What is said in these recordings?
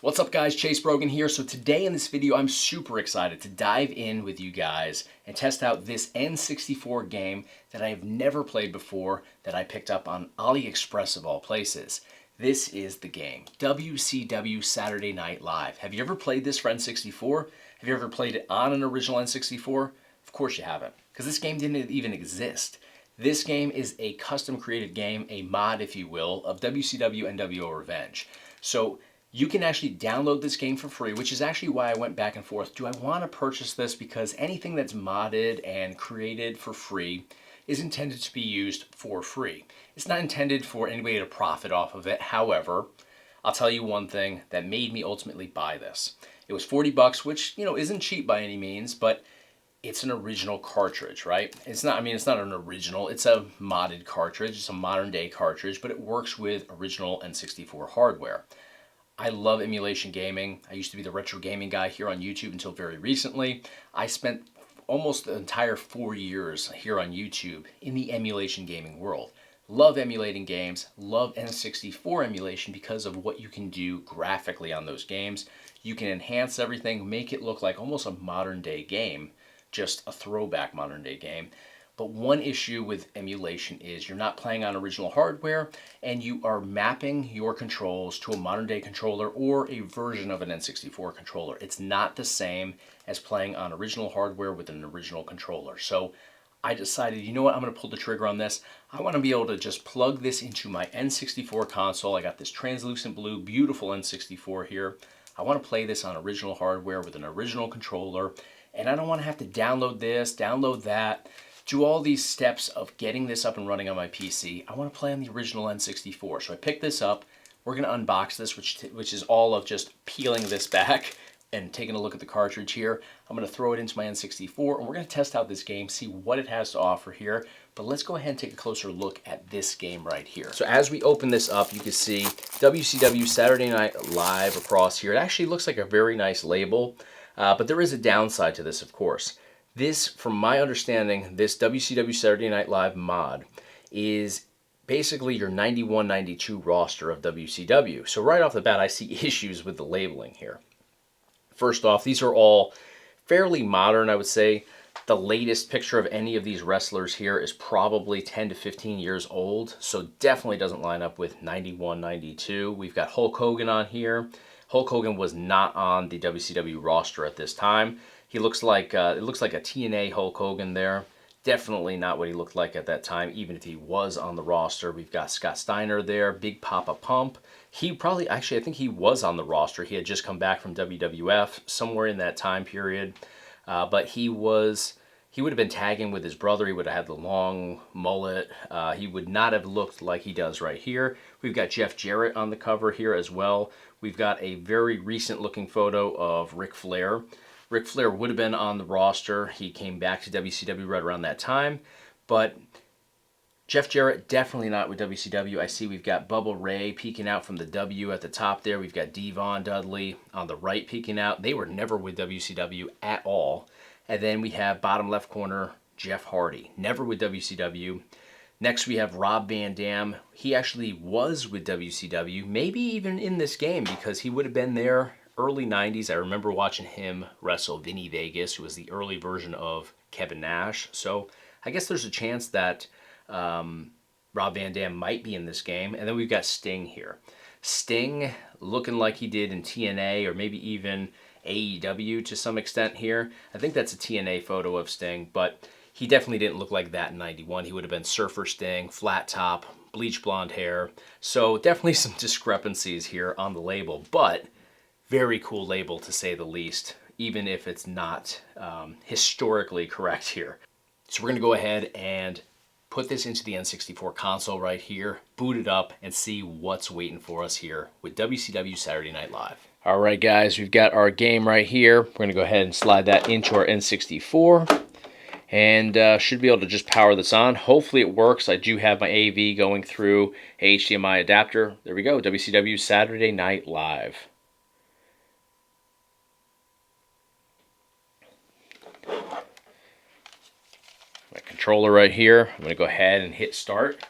What's up guys, Chase Brogan here. So today in this video, I'm super excited to dive in with you guys and test out this N64 game that I have never played before that I picked up on AliExpress of all places. This is the game, WCW Saturday Night Live. Have you ever played this for N64? Have you ever played it on an original N64? Of course you haven't, because this game didn't even exist. This game is a custom created game, a mod if you will, of WCW NWO Revenge. So you can actually download this game for free, which is actually why I went back and forth. Do I want to purchase this? Because anything that's modded and created for free is intended to be used for free. It's not intended for anybody to profit off of it. However, I'll tell you one thing that made me ultimately buy this. It was 40 bucks, which, isn't cheap by any means, but it's an original cartridge, right? It's not an original, it's a modded cartridge. It's a modern day cartridge, but it works with original N64 hardware. I love emulation gaming. I used to be the retro gaming guy here on YouTube until very recently. I spent almost the entire 4 years here on YouTube in the emulation gaming world. Love emulating games, love N64 emulation because of what you can do graphically on those games. You can enhance everything, make it look like almost a modern day game, just a throwback modern day game. But one issue with emulation is you're not playing on original hardware and you are mapping your controls to a modern day controller or a version of an N64 controller. It's not the same as playing on original hardware with an original controller. So I decided, you know what, I'm going to pull the trigger on this. I want to be able to just plug this into my N64 console. I got this translucent blue, beautiful N64 here. I want to play this on original hardware with an original controller. And I don't want to have to download this, download that, do all these steps of getting this up and running on my PC. I want to play on the original N64. So I picked this up. We're going to unbox this, which is all of just peeling this back and taking a look at the cartridge here. I'm going to throw it into my N64 and we're going to test out this game, see what it has to offer here. But let's go ahead and take a closer look at this game right here. So as we open this up, you can see WCW Saturday Night Live across here. It actually looks like a very nice label, but there is a downside to this, of course. This, from my understanding, this WCW Saturday Night Live mod is basically your 91-92 roster of WCW. So right off the bat, I see issues with the labeling here. First off, these are all fairly modern, I would say. The latest picture of any of these wrestlers here is probably 10 to 15 years old, so definitely doesn't line up with 91-92. We've got Hulk Hogan on here. Hulk Hogan was not on the WCW roster at this time. He looks like it looks like a TNA Hulk Hogan there. Definitely not what he looked like at that time, even if he was on the roster. We've got Scott Steiner there, Big Papa Pump. He probably, actually, I think he was on the roster. He had just come back from WWF somewhere in that time period. But he would have been tagging with his brother. He would have had the long mullet. He would not have looked like he does right here. We've got Jeff Jarrett on the cover here as well. We've got a very recent looking photo of Ric Flair. Ric Flair would have been on the roster. He came back to WCW right around that time. But Jeff Jarrett, definitely not with WCW. I see we've got Bubba Ray peeking out from the W at the top there. We've got Devon Dudley on the right peeking out. They were never with WCW at all. And then we have bottom left corner, Jeff Hardy, never with WCW. Next we have Rob Van Dam. He actually was with WCW, maybe even in this game because he would have been there early 90s. I remember watching him wrestle Vinny Vegas, who was the early version of Kevin Nash. So I guess there's a chance that Rob Van Dam might be in this game. And then we've got Sting here. Sting looking like he did in TNA or maybe even AEW to some extent here. I think that's a TNA photo of Sting, but he definitely didn't look like that in 91. He would have been Surfer Sting, flat top, bleach blonde hair. So definitely some discrepancies here on the label, but very cool label to say the least, even if it's not historically correct here. So we're going to go ahead and put this into the N64 console right here, boot it up, and see what's waiting for us here with WCW Saturday Night Live. All right, guys, we've got our game right here. We're going to go ahead and slide that into our N64, and should be able to just power this on. Hopefully it works. I do have my AV going through a HDMI adapter. There we go, WCW Saturday Night Live. My controller right here. I'm going to go ahead and hit start.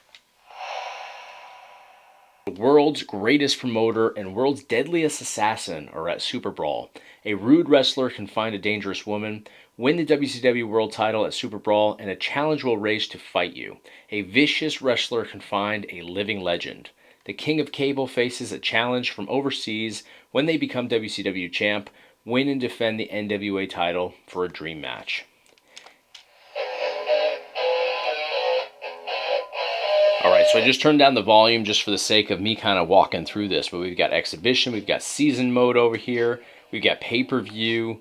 world's greatest promoter and world's deadliest assassin are at Super Brawl. A rude wrestler can find a dangerous woman, win the WCW World title at Super Brawl, and a challenge will race to fight you. A vicious wrestler can find a living legend. The King of Cable faces a challenge from overseas when they become WCW champ, win and defend the NWA title for a dream match. Alright, so I just turned down the volume just for the sake of me kind of walking through this, but we've got exhibition, we've got season mode over here, we've got pay-per-view,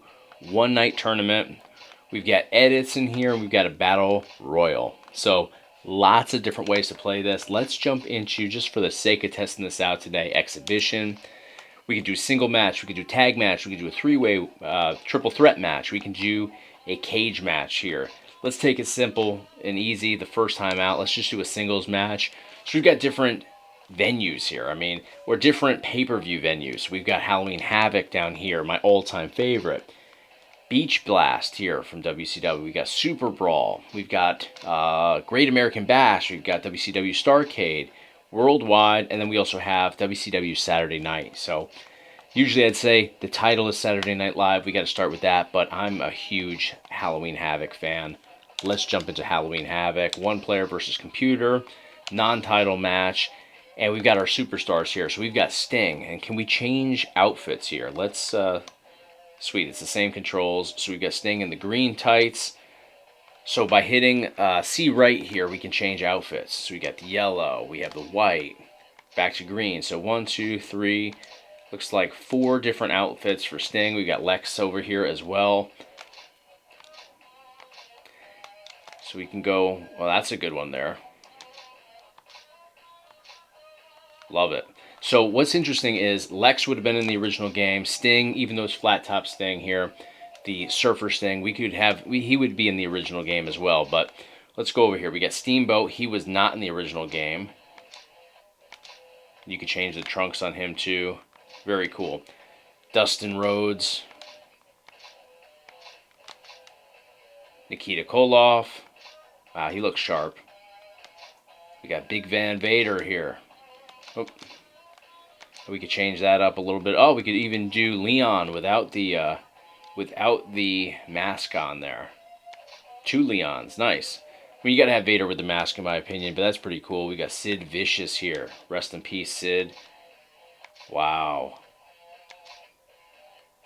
one night tournament, we've got edits in here, and we've got a battle royal. So lots of different ways to play this. Let's jump into, just for the sake of testing this out today, exhibition. We can do single match, we can do tag match, we can do a three-way triple threat match, we can do a cage match here. Let's take it simple and easy the first time out. Let's just do a singles match. So we've got different venues here. I mean, we're different pay-per-view venues. We've got Halloween Havoc down here, my all-time favorite. Beach Blast here from WCW. We've got Super Brawl. We've got Great American Bash. We've got WCW Starrcade, Worldwide, and then we also have WCW Saturday Night. So usually I'd say the title is Saturday Night Live. We got to start with that, but I'm a huge Halloween Havoc fan. Let's jump into Halloween Havoc. One player versus computer, non-title match, and we've got our superstars here. So we've got Sting, and can we change outfits here? Let's, sweet, it's the same controls. So we've got Sting in the green tights. So by hitting C right here, we can change outfits. So we got the yellow, we have the white, back to green. So 1, 2, 3, looks like 4 different outfits for Sting. We got Lex over here as well. So we can go, well, that's a good one there. Love it. So what's interesting is Lex would have been in the original game. Sting, even though it's flat top Sting here, the Surfer Sting, he would be in the original game as well. But let's go over here. We got Steamboat. He was not in the original game. You could change the trunks on him too. Very cool. Dustin Rhodes. Nikita Koloff. Wow, he looks sharp. We got Big Van Vader here. Oh. We could change that up a little bit. Oh, we could even do Leon without the mask on there. 2 Leons, nice. I mean, you gotta have Vader with the mask in my opinion, but that's pretty cool. We got Sid Vicious here. Rest in peace, Sid. Wow.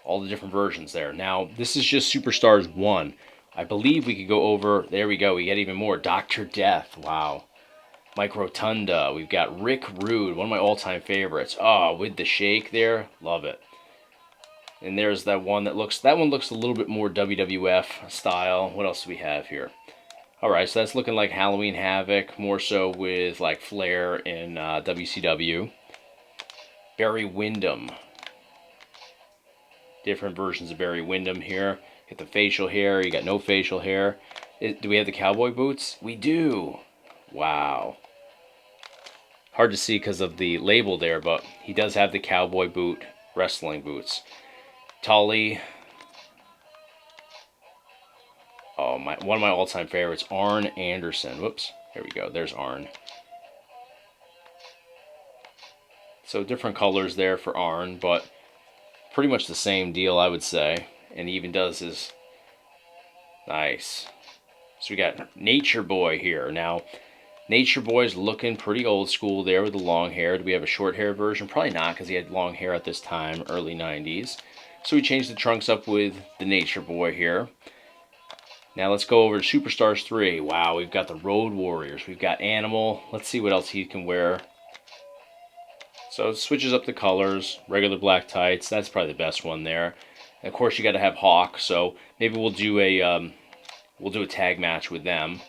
All the different versions there. Now, this is just Superstars 1. I believe we could go over, there we go, we get even more. Dr. Death, wow. Mike Rotunda, we've got Rick Rude, one of my all-time favorites. Oh, with the shake there, love it. And there's that one that looks a little bit more WWF style. What else do we have here? Alright, so that's looking like Halloween Havoc, more so with like Flair in WCW. Barry Windham. Different versions of Barry Windham here. Get the facial hair, you got no facial hair. Do we have the cowboy boots? We do. Wow. Hard to see because of the label there, but he does have the cowboy boot, wrestling boots. Tully. Oh, one of my all-time favorites, Arn Anderson. Whoops, there we go, there's Arn. So different colors there for Arn, but pretty much the same deal, I would say. And he even does his... Nice. So we got Nature Boy here. Now, Nature Boy's looking pretty old school there with the long hair. Do we have a short hair version? Probably not, because he had long hair at this time, early 90s. So we changed the trunks up with the Nature Boy here. Now let's go over to Superstars 3. Wow, we've got the Road Warriors. We've got Animal. Let's see what else he can wear. So it switches up the colors. Regular black tights. That's probably the best one there. And of course, you got to have Hawk. So maybe we'll do a tag match with them.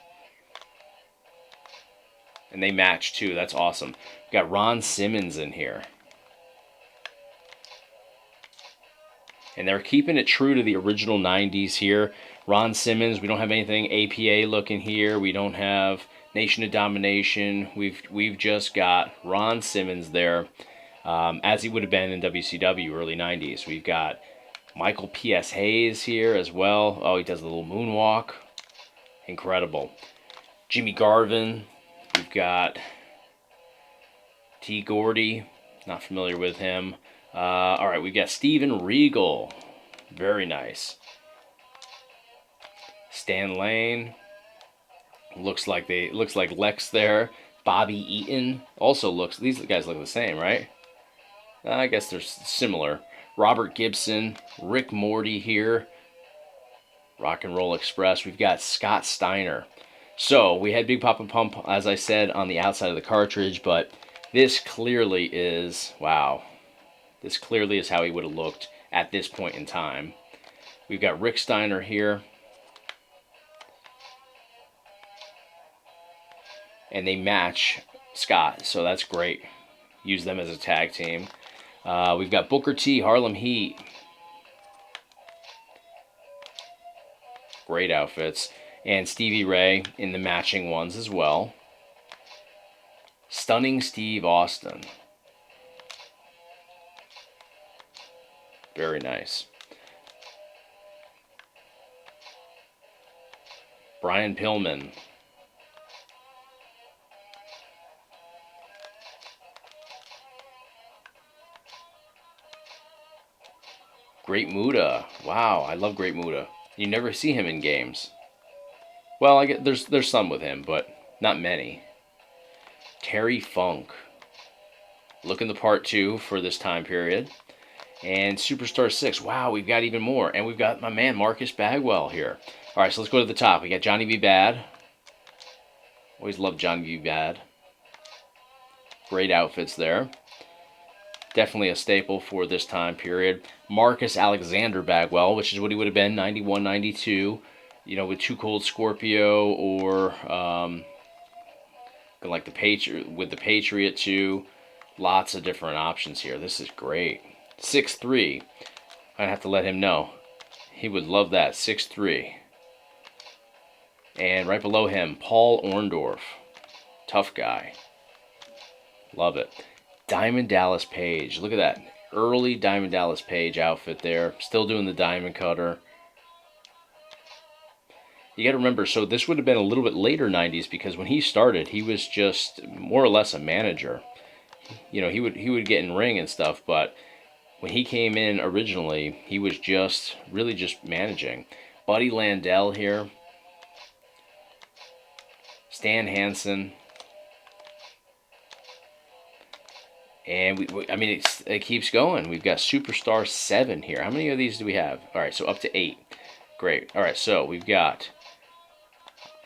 And they match too. That's awesome. We've got Ron Simmons in here. And they're keeping it true to the original 90s here. Ron Simmons, we don't have anything APA looking here. We don't have Nation of Domination. We've just got Ron Simmons there, as he would have been in WCW early 90s. We've got Michael P.S. Hayes here as well. Oh, he does a little moonwalk. Incredible. Jimmy Garvin. We've got T. Gordy, not familiar with him. All right, we've got Steven Regal. Very nice. Stan Lane. Looks like Lex there. Bobby Eaton also looks. These guys look the same, right? I guess they're similar. Robert Gibson, Rick Morty here. Rock and Roll Express. We've got Scott Steiner. So we had Big Papa Pump, as I said, on the outside of the cartridge, but this clearly is, wow. This clearly is how he would have looked at this point in time. We've got Rick Steiner here. And they match Scott, so that's great. Use them as a tag team. We've got Booker T, Harlem Heat. Great outfits. And Stevie Ray in the matching ones as well. Stunning Steve Austin. Very nice. Brian Pillman. Great Muta. Wow, I love Great Muta. You never see him in games. Well, I get there's some with him, but not many. Terry Funk. Looking the part too for this time period. And Superstar 6. Wow, we've got even more. And we've got my man Marcus Bagwell here. All right, so let's go to the top. We got Johnny B. Bad. Always loved Johnny B. Bad. Great outfits there. Definitely a staple for this time period. Marcus Alexander Bagwell, which is what he would have been, 91, 92. You know, with Too Cold Scorpio or like the Patriot, with the Patriot too. Lots of different options here. This is great. 6'3". I'd have to let him know. He would love that. 6'3". And right below him, Paul Orndorff. Tough guy. Love it. Diamond Dallas Page. Look at that. Early Diamond Dallas Page outfit there. Still doing the diamond cutter. You got to remember, so this would have been a little bit later 90s because when he started, he was just more or less a manager. You know, he would get in ring and stuff, but when he came in originally, he was really just managing. Buddy Landell here. Stan Hansen. And I mean, it keeps going. We've got Superstar 7 here. How many of these do we have? All right, so up to 8. Great. All right, so we've got,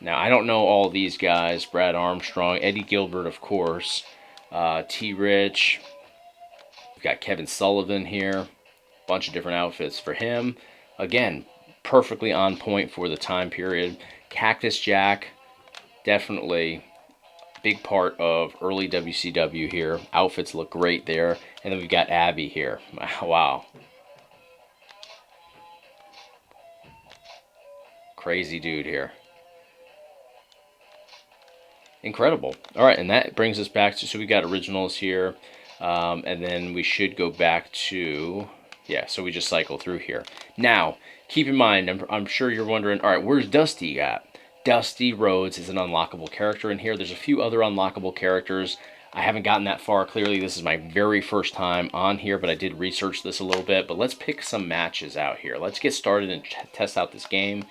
now I don't know all these guys. Brad Armstrong, Eddie Gilbert, of course, T-Rich. We've got Kevin Sullivan here. Bunch of different outfits for him. Again, perfectly on point for the time period. Cactus Jack, definitely big part of early WCW here. Outfits look great there. And then we've got Abby here. Wow. Crazy dude here. Incredible. All right, and that brings us back to, so we got originals here. And then we should go back to, yeah, so we just cycle through here. Now, keep in mind, I'm sure you're wondering, all right, where's Dusty at? Dusty Rhodes is an unlockable character in here. There's a few other unlockable characters. I haven't gotten that far. Clearly, this is my very first time on here, but I did research this a little bit. But let's pick some matches out here. Let's get started and test out this game.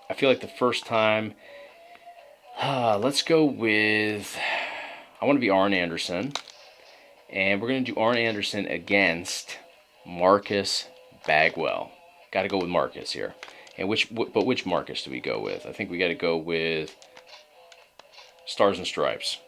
I feel like the first time, let's go with, I want to be Arn Anderson. And we're going to do Arn Anderson against Marcus Bagwell. Got to go with Marcus here. And which Marcus do we go with? I think we got to go with Stars and Stripes.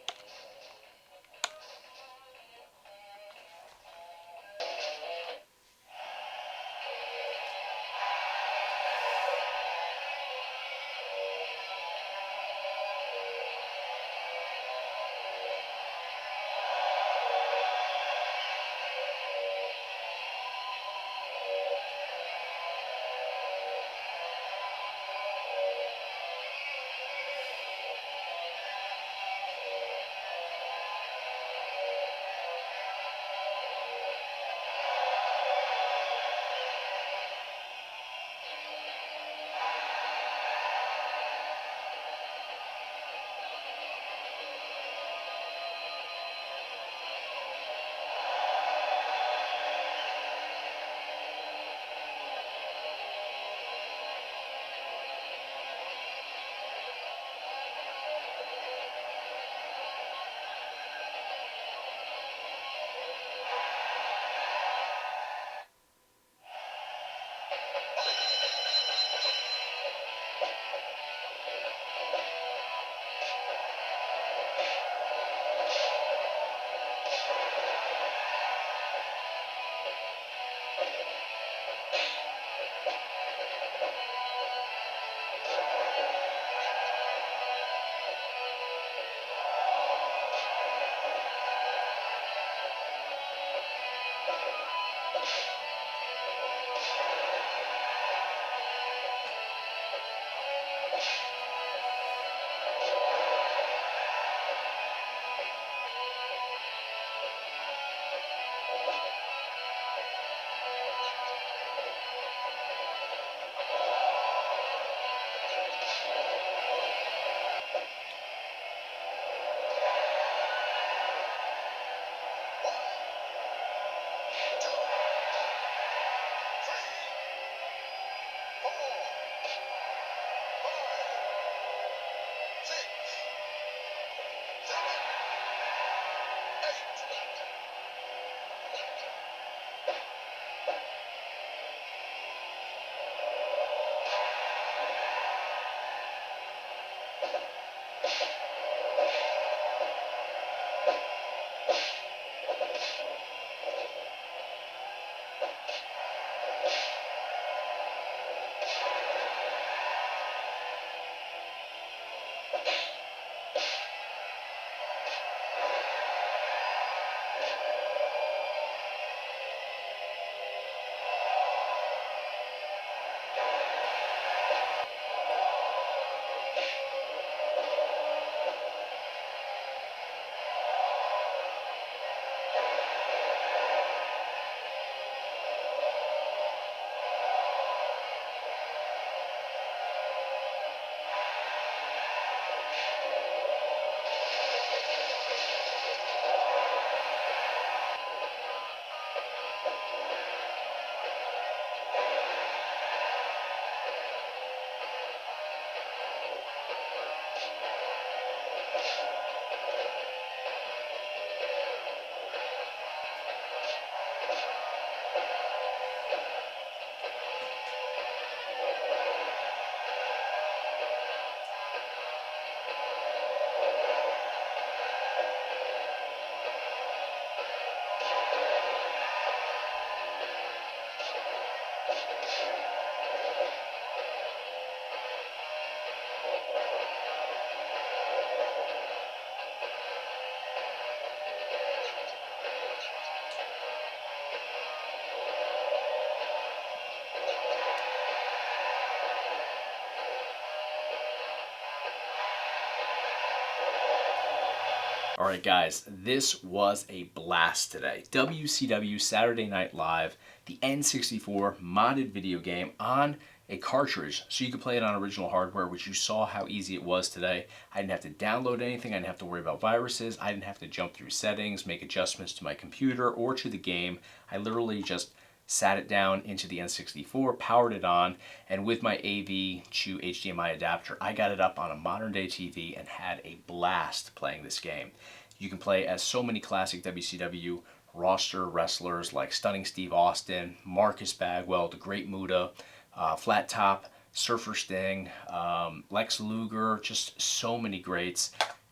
Alright guys, this was a blast today. WCW Saturday Night Live, the N64 modded video game on a cartridge, so you could play it on original hardware, which you saw how easy it was today. I didn't have to download anything, I didn't have to worry about viruses, I didn't have to jump through settings, make adjustments to my computer or to the game. I literally just sat it down into the N64, powered it on, and with my AV to HDMI adapter, I got it up on a modern day TV and had a blast playing this game. You can play as so many classic WCW roster wrestlers like Stunning Steve Austin, Marcus Bagwell, The Great Muta, Flat Top, Surfer Sting, Lex Luger, just so many greats.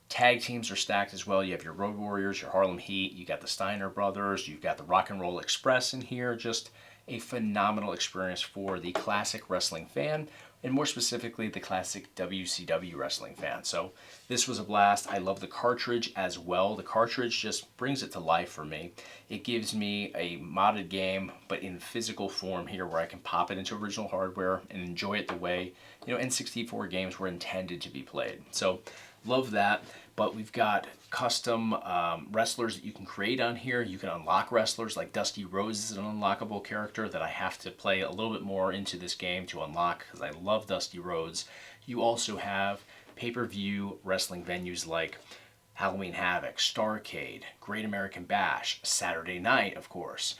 Tag teams are stacked as well. You have your Road Warriors, your Harlem Heat, you got the Steiner Brothers, you've got the Rock and Roll Express in here. Just a phenomenal experience for the classic wrestling fan, and more specifically the classic WCW wrestling fan. So this was a blast. I love the cartridge as well. The cartridge just brings it to life for me. It gives me a modded game, but in physical form here, where I can pop it into original hardware and enjoy it the way, you know, N64 games were intended to be played. So love that. But we've got custom wrestlers that you can create on here. You can unlock wrestlers like Dusty Rhodes is an unlockable character that I have to play a little bit more into this game to unlock, because I love Dusty Rhodes. You also have pay-per-view wrestling venues like Halloween Havoc, Starrcade, Great American Bash, Saturday Night, of course.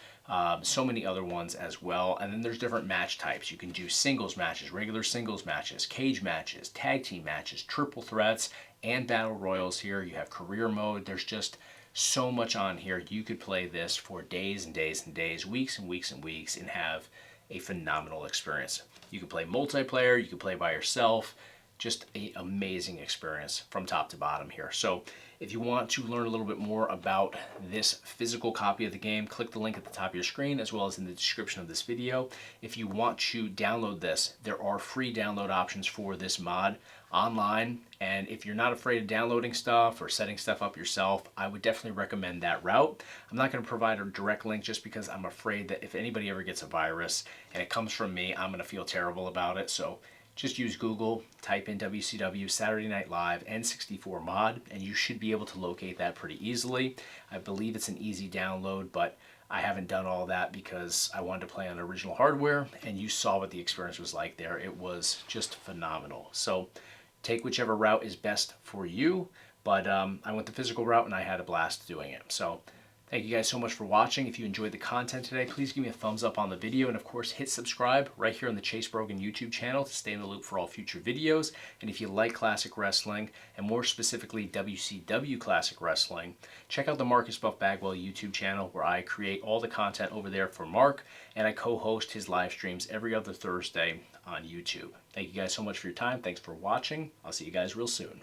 So many other ones as well. And then there's different match types. You can do singles matches, regular singles matches, cage matches, tag team matches, triple threats, and battle royals here. You have career mode. There's just so much on here. You could play this for days and days and days, weeks and weeks and weeks, and have a phenomenal experience. You can play multiplayer, you can play by yourself. Just an amazing experience from top to bottom here. So if you want to learn a little bit more about this physical copy of the game, click the link at the top of your screen as well as in the description of this video. If you want to download this, there are free download options for this mod online. And if you're not afraid of downloading stuff or setting stuff up yourself, I would definitely recommend that route. I'm not going to provide a direct link just because I'm afraid that if anybody ever gets a virus and it comes from me, I'm going to feel terrible about it. So just use Google, type in WCW Saturday Night Live N64 mod, and you should be able to locate that pretty easily. I believe it's an easy download, but I haven't done all that because I wanted to play on original hardware, and you saw what the experience was like there. It was just phenomenal. So take whichever route is best for you, but I went the physical route and I had a blast doing it. So thank you guys so much for watching. If you enjoyed the content today, please give me a thumbs up on the video, and of course hit subscribe right here on the Chase Brogan YouTube channel to stay in the loop for all future videos. And if you like classic wrestling, and more specifically WCW classic wrestling, check out the Marcus Buff Bagwell YouTube channel, where I create all the content over there for Mark, and I co-host his live streams every other Thursday on YouTube. Thank you guys so much for your time. Thanks for watching. I'll see you guys real soon.